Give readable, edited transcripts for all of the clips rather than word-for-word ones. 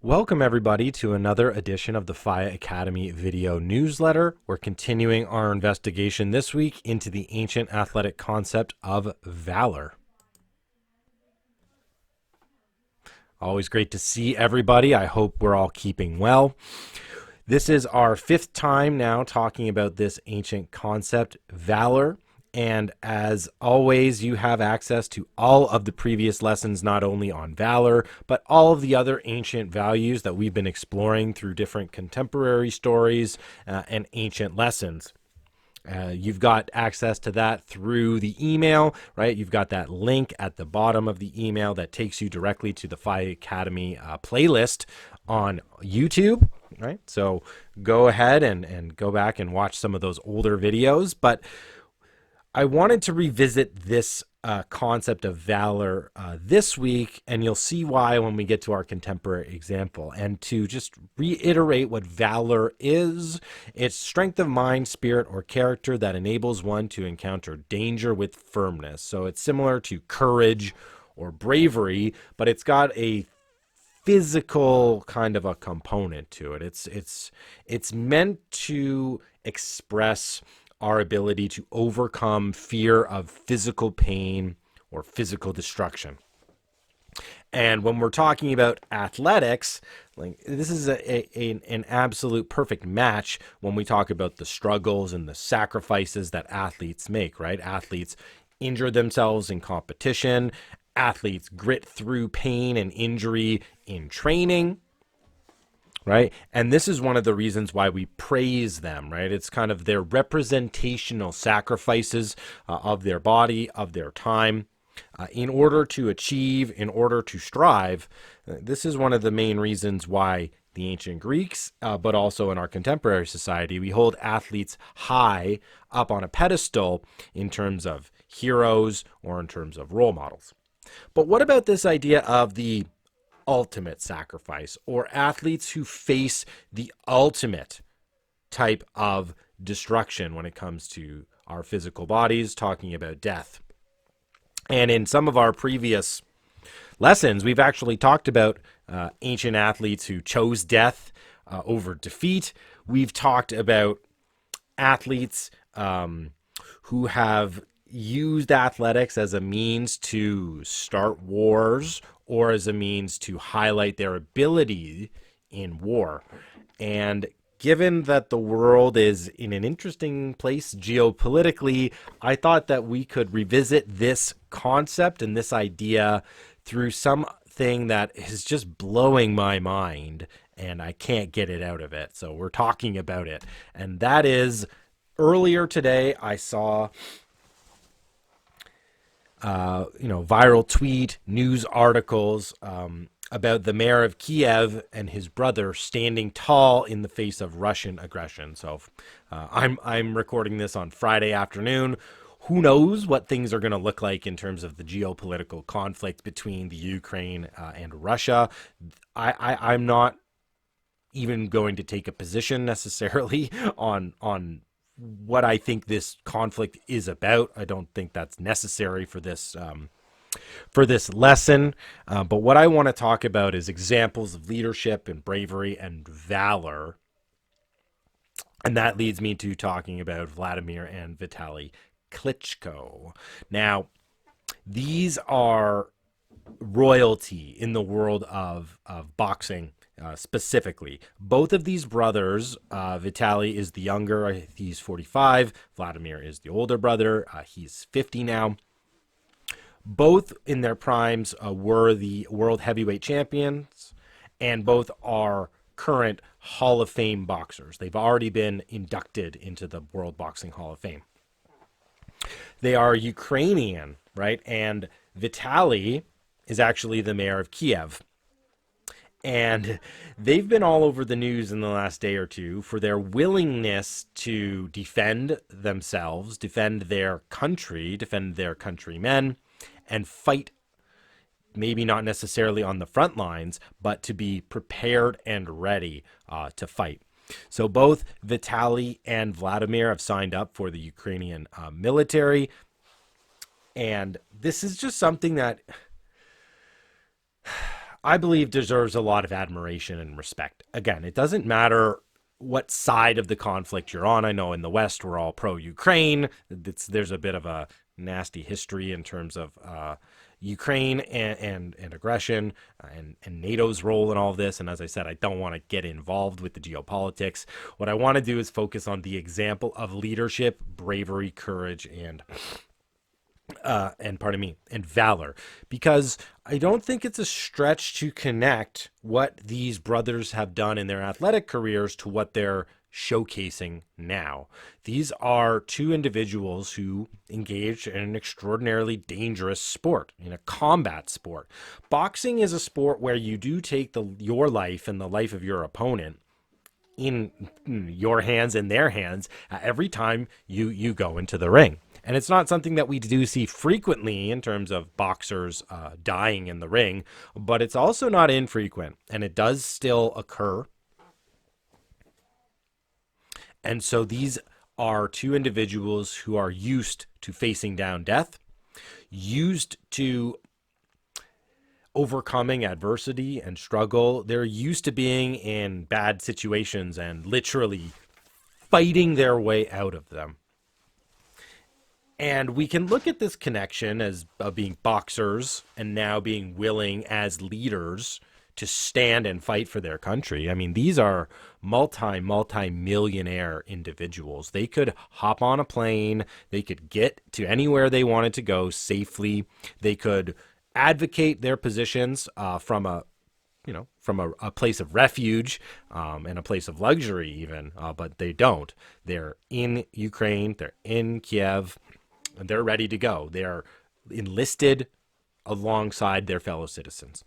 Welcome everybody to another edition of the Phya Academy video newsletter. We're continuing our investigation this week into the ancient athletic concept of valor. Always great to see everybody. I hope we're all keeping well. This is our fifth time now talking about this ancient concept, valor. And as always, you have access to all of the previous lessons, not only on valor, but all of the other ancient values that we've been exploring through different contemporary stories and ancient lessons. You've got access to that through the email, right? You've got that link at the bottom of the email that takes you directly to the Phya Academy playlist on YouTube, right? So go ahead and go back and watch some of those older videos. But I wanted to revisit this concept of valor this week, and you'll see why when we get to our contemporary example. And to just reiterate what valor is, it's strength of mind, spirit, or character that enables one to encounter danger with firmness. So it's similar to courage or bravery, but it's got a physical kind of a component to it. It's meant to express our ability to overcome fear of physical pain or physical destruction. And when we're talking about athletics, like this is an absolute perfect match when we talk about the struggles and the sacrifices that athletes make, right? Athletes injure themselves in competition. Athletes grit through pain and injury in training. Right. And this is one of the reasons why we praise them, right? It's kind of their representational sacrifices of their body, of their time, in order to achieve, in order to strive. This is one of the main reasons why the ancient Greeks, but also in our contemporary society, we hold athletes high up on a pedestal in terms of heroes or in terms of role models. But what about this idea of the ultimate sacrifice, or athletes who face the ultimate type of destruction when it comes to our physical bodies, talking about death? And in some of our previous lessons, we've actually talked about ancient athletes who chose death over defeat. We've talked about athletes who have used athletics as a means to start wars or as a means to highlight their ability in war. And given that the world is in an interesting place geopolitically, I thought that we could revisit this concept and this idea through something that is just blowing my mind, and I can't get it out of it. So we're talking about it. And that is, earlier today, I saw viral tweet, news articles about the mayor of Kiev and his brother standing tall in the face of Russian aggression. So I'm recording this on Friday afternoon. Who knows what things are going to look like in terms of the geopolitical conflict between the Ukraine and Russia. I'm not even going to take a position necessarily on what I think this conflict is about. I don't think that's necessary for this lesson. But what I want to talk about is examples of leadership and bravery and valor. And that leads me to talking about Wladimir and Vitaly Klitschko. Now, these are royalty in the world of boxing. Specifically, both of these brothers, Vitaly is the younger, he's 45. Vladimir is the older brother, he's 50 now. Both in their primes were the world heavyweight champions, and both are current Hall of Fame boxers. They've already been inducted into the World Boxing Hall of Fame. They are Ukrainian, right? And Vitaly is actually the mayor of Kiev. And they've been all over the news in the last day or two for their willingness to defend themselves, defend their country, defend their countrymen, and fight, maybe not necessarily on the front lines, but to be prepared and ready to fight. So both Vitaly and Vladimir have signed up for the Ukrainian military. And this is just something that I believe deserves a lot of admiration and respect. Again, it doesn't matter what side of the conflict you're on. I know in the West we're all pro-Ukraine. There's a bit of a nasty history in terms of Ukraine and aggression and NATO's role in all of this. And as I said, I don't want to get involved with the geopolitics. What I want to do is focus on the example of leadership, bravery, courage, and valor, because I don't think it's a stretch to connect what these brothers have done in their athletic careers to what they're showcasing now. These are two individuals who engaged in an extraordinarily dangerous sport, in a combat sport. Boxing is a sport where you do take your life and the life of your opponent in your hands and their hands every time you go into the ring. And it's not something that we do see frequently in terms of boxers dying in the ring, but it's also not infrequent, and it does still occur. And so these are two individuals who are used to facing down death, used to overcoming adversity and struggle. They're used to being in bad situations and literally fighting their way out of them. And we can look at this connection as being boxers and now being willing as leaders to stand and fight for their country. I mean, these are multi-millionaire individuals. They could hop on a plane. They could get to anywhere they wanted to go safely. They could advocate their positions from a place of refuge and a place of luxury even, but they don't. They're in Ukraine. They're in Kiev. And they're ready to go. They're enlisted alongside their fellow citizens.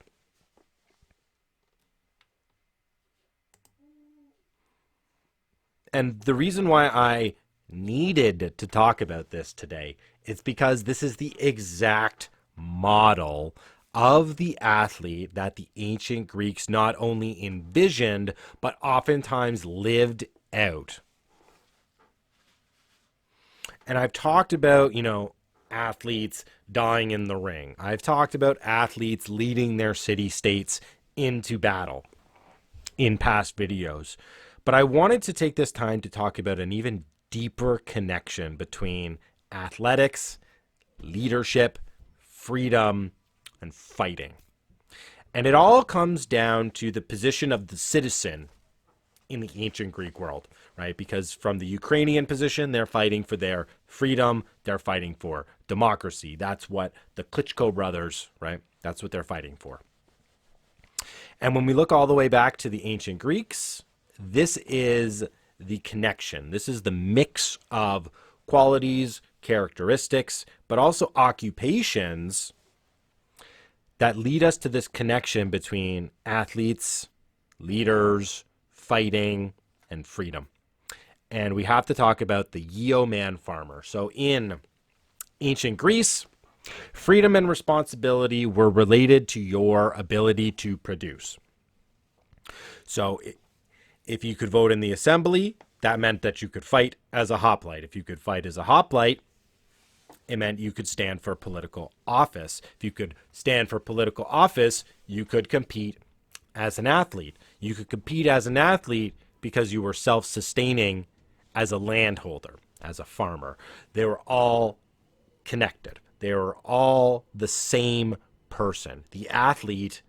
And the reason why I needed to talk about this today is because this is the exact model of the athlete that the ancient Greeks not only envisioned, but oftentimes lived out. And I've talked about, athletes dying in the ring. I've talked about athletes leading their city states into battle in past videos. But I wanted to take this time to talk about an even deeper connection between athletics, leadership, freedom, and fighting. And it all comes down to the position of the citizen in the ancient Greek world, right? Because from the Ukrainian position, they're fighting for their freedom. They're fighting for democracy. That's what the Klitschko brothers, right? That's what they're fighting for. And when we look all the way back to the ancient Greeks, this is the connection. This is the mix of qualities, characteristics, but also occupations that lead us to this connection between athletes, leaders, fighting, and freedom. And we have to talk about the yeoman farmer. So in ancient Greece, freedom and responsibility were related to your ability to produce. So if you could vote in the assembly, that meant that you could fight as a hoplite. If you could fight as a hoplite, it meant you could stand for political office. If you could stand for political office, you could compete as an athlete. You could compete as an athlete because you were self-sustaining as a landholder, as a farmer. They were all connected. They were all the same person. The athlete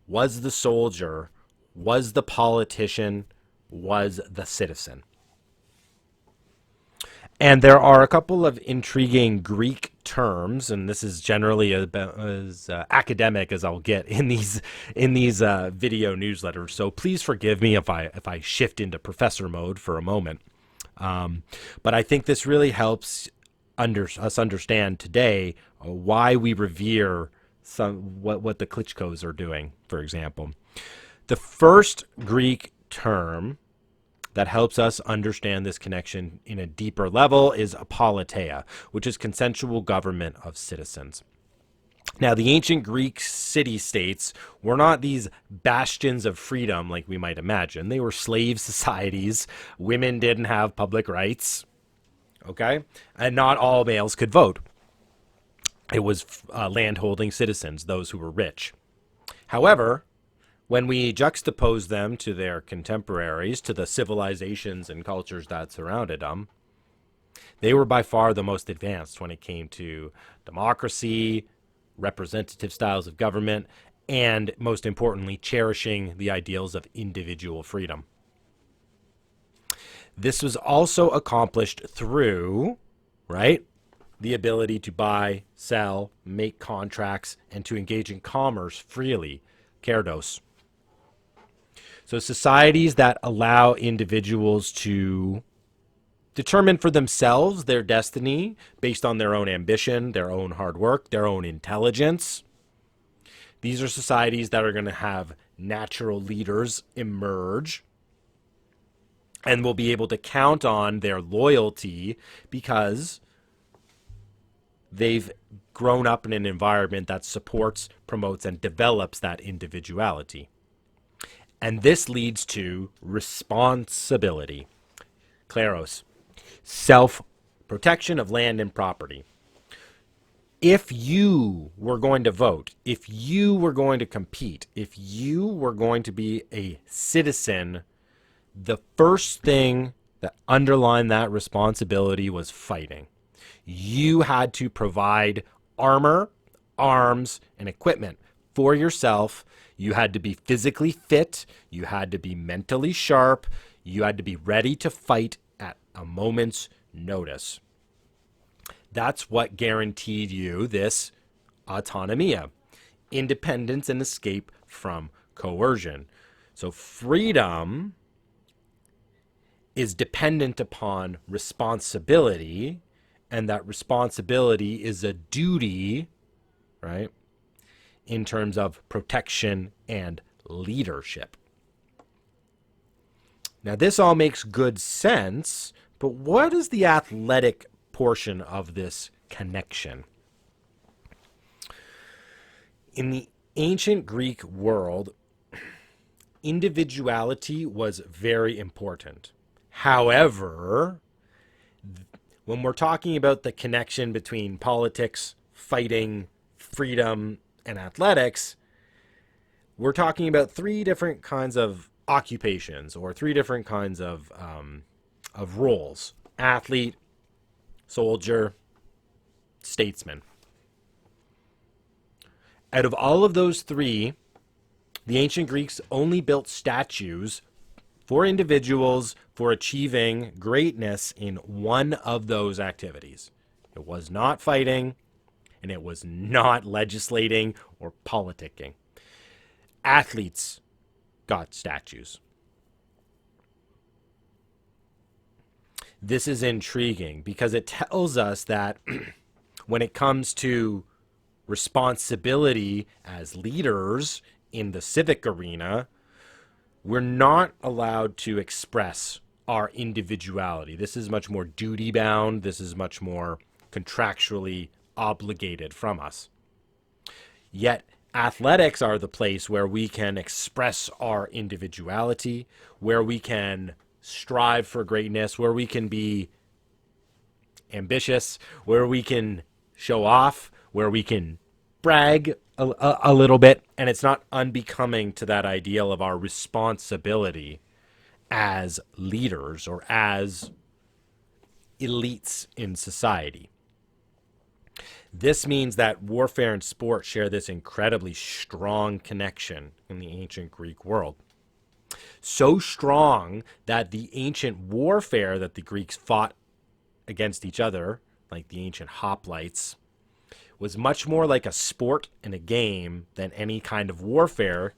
was the soldier, was the politician, was the citizen. And there are a couple of intriguing Greek terms, and this is generally about as academic as I'll get in these video newsletters. So please forgive me if I shift into professor mode for a moment. But I think this really helps us understand today why we revere what the Klitschkos are doing, for example. The first Greek term that helps us understand this connection in a deeper level is apoliteia, which is consensual government of citizens. Now, the ancient Greek city-states were not these bastions of freedom like we might imagine. They were slave societies. Women didn't have public rights, okay? And not all males could vote. It was landholding citizens, those who were rich. However, When we juxtapose them to their contemporaries, to the civilizations and cultures that surrounded them, they were by far the most advanced when it came to democracy, representative styles of government, and most importantly, cherishing the ideals of individual freedom. This was also accomplished through, right, the ability to buy, sell, make contracts, and to engage in commerce freely, kerdos. So societies that allow individuals to determine for themselves their destiny based on their own ambition, their own hard work, their own intelligence. These are societies that are going to have natural leaders emerge and will be able to count on their loyalty because they've grown up in an environment that supports, promotes, and develops that individuality. And this leads to responsibility. Kleros, self-protection of land and property. If you were going to vote, if you were going to compete, if you were going to be a citizen, the first thing that underlined that responsibility was fighting. You had to provide armor, arms, and equipment for yourself. You had to be physically fit. You had to be mentally sharp. You had to be ready to fight at a moment's notice. That's what guaranteed you this autonomia, independence and escape from coercion. So freedom is dependent upon responsibility, and that responsibility is a duty, right, in terms of protection and leadership. Now, this all makes good sense, but what is the athletic portion of this connection? In the ancient Greek world, individuality was very important. However, when we're talking about the connection between politics, fighting, freedom, and athletics, we're talking about three different kinds of occupations or three different kinds of roles: athlete, soldier, statesman. Out of all of those three, the ancient Greeks only built statues for individuals for achieving greatness in one of those activities. It was not fighting, and it was not legislating or politicking. Athletes got statues. This is intriguing because it tells us that when it comes to responsibility as leaders in the civic arena, we're not allowed to express our individuality. This is much more duty-bound. This is much more contractually obligated from us. Yet, athletics are the place where we can express our individuality, where we can strive for greatness, where we can be ambitious, where we can show off, where we can brag a little bit, and it's not unbecoming to that ideal of our responsibility as leaders or as elites in society. This means that warfare and sport share this incredibly strong connection in the ancient Greek world. So strong that the ancient warfare that the Greeks fought against each other, like the ancient hoplites, was much more like a sport and a game than any kind of warfare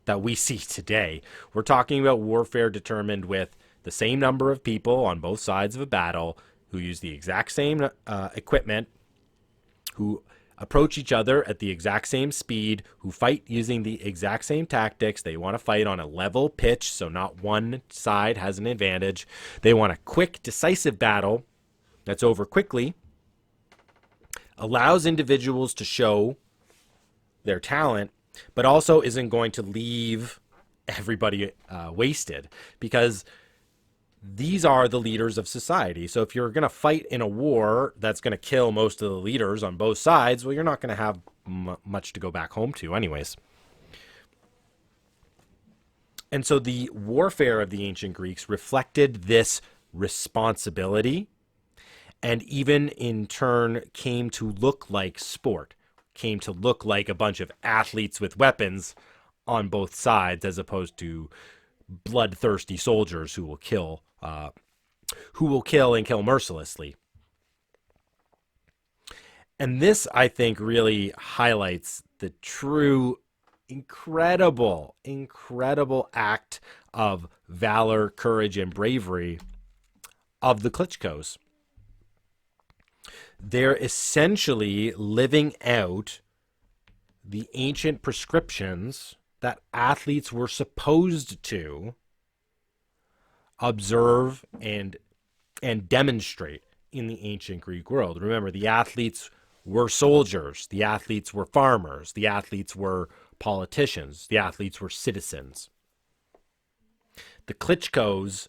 that we see today. We're talking about warfare determined with the same number of people on both sides of a battle who use the exact same equipment, who approach each other at the exact same speed, who fight using the exact same tactics. They want to fight on a level pitch, so not one side has an advantage. They want a quick, decisive battle that's over quickly, allows individuals to show their talent, but also isn't going to leave everybody wasted, because these are the leaders of society. So if you're going to fight in a war that's going to kill most of the leaders on both sides, well, you're not going to have much to go back home to anyways. And so the warfare of the ancient Greeks reflected this responsibility and even in turn came to look like sport, came to look like a bunch of athletes with weapons on both sides as opposed to bloodthirsty soldiers who will kill and kill mercilessly. And this, I think, really highlights the true incredible, incredible act of valor, courage, and bravery of the Klitschkos. They're essentially living out the ancient prescriptions that athletes were supposed to observe and demonstrate in the ancient Greek world. Remember, the athletes were soldiers, the athletes were farmers, the athletes were politicians, the athletes were citizens. The Klitschkos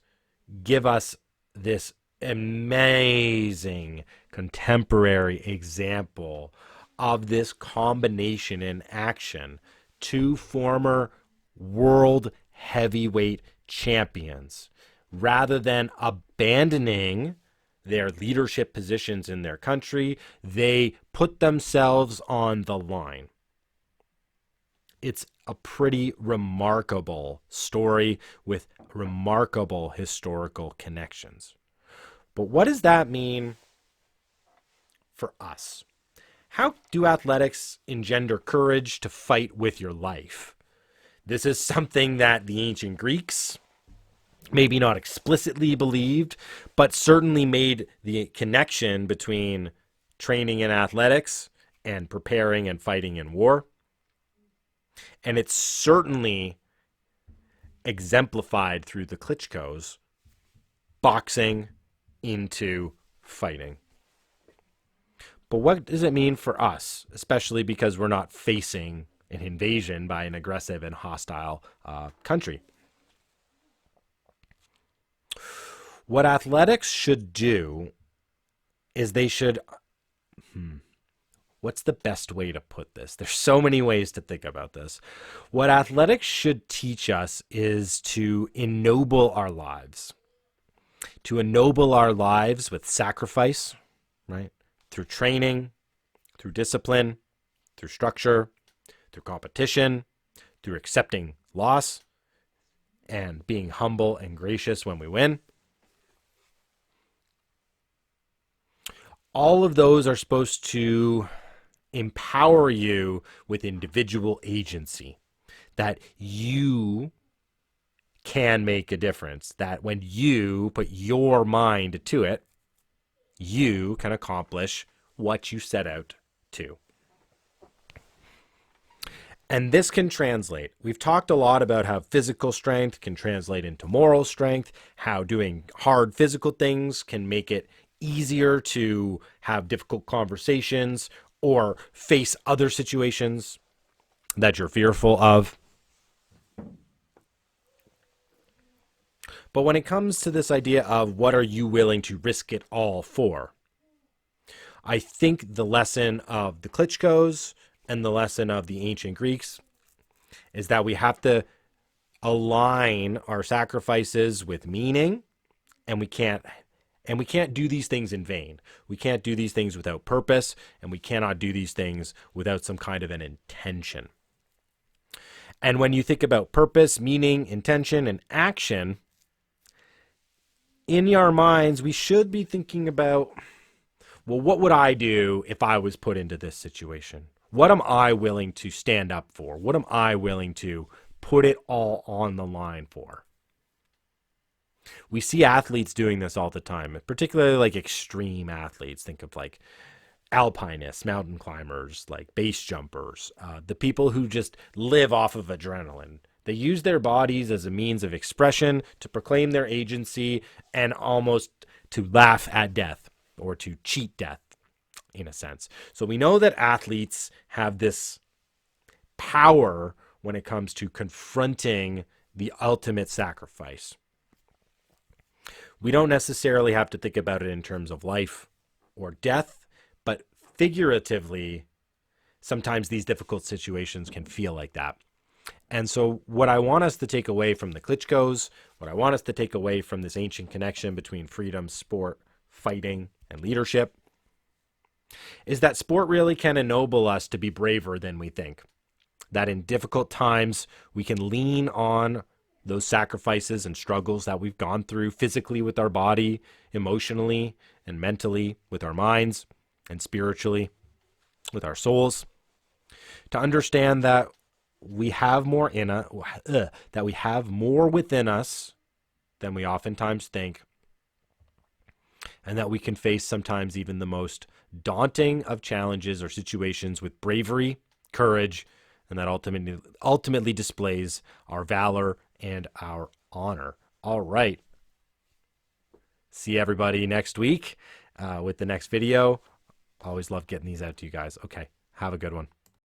give us this amazing contemporary example of this combination in action. Two former world heavyweight champions, rather than abandoning their leadership positions in their country, they put themselves on the line. It's a pretty remarkable story with remarkable historical connections. But what does that mean for us? How do athletics engender courage to fight with your life? This is something that the ancient Greeks maybe not explicitly believed, but certainly made the connection between training in athletics and preparing and fighting in war. And it's certainly exemplified through the Klitschkos, boxing into fighting. But what does it mean for us, especially because we're not facing an invasion by an aggressive and hostile country? What athletics should do is they should, what's the best way to put this? There's so many ways to think about this. What athletics should teach us is to ennoble our lives. To ennoble our lives with sacrifice, right? Through training, through discipline, through structure, through competition, through accepting loss, and being humble and gracious when we win. All of those are supposed to empower you with individual agency, that you can make a difference, that when you put your mind to it, you can accomplish what you set out to. And this can translate. We've talked a lot about how physical strength can translate into moral strength, how doing hard physical things can make it easier to have difficult conversations or face other situations that you're fearful of. But when it comes to this idea of what are you willing to risk it all for, I think the lesson of the Klitschkos and the lesson of the ancient Greeks is that we have to align our sacrifices with meaning, and we can't do these things in vain. We can't do these things without purpose, and we cannot do these things without some kind of an intention. And when you think about purpose, meaning, intention, and action, in our minds, we should be thinking about, well, what would I do if I was put into this situation? What am I willing to stand up for? What am I willing to put it all on the line for? We see athletes doing this all the time, particularly like extreme athletes. Think of like alpinists, mountain climbers, like base jumpers, the people who just live off of adrenaline. They use their bodies as a means of expression to proclaim their agency and almost to laugh at death or to cheat death in a sense. So we know that athletes have this power when it comes to confronting the ultimate sacrifice. We don't necessarily have to think about it in terms of life or death, but figuratively, sometimes these difficult situations can feel like that. And so what I want us to take away from the Klitschkos, what I want us to take away from this ancient connection between freedom, sport, fighting, and leadership is that sport really can ennoble us to be braver than we think. That in difficult times, we can lean on those sacrifices and struggles that we've gone through physically with our body, emotionally and mentally with our minds, and spiritually with our souls, to understand that we have more that we have more within us than we oftentimes think, and that we can face sometimes even the most daunting of challenges or situations with bravery, courage, and that ultimately displays our valor and our honor. All right. See everybody next week with the next video. Always love getting these out to you guys. Okay. Have a good one.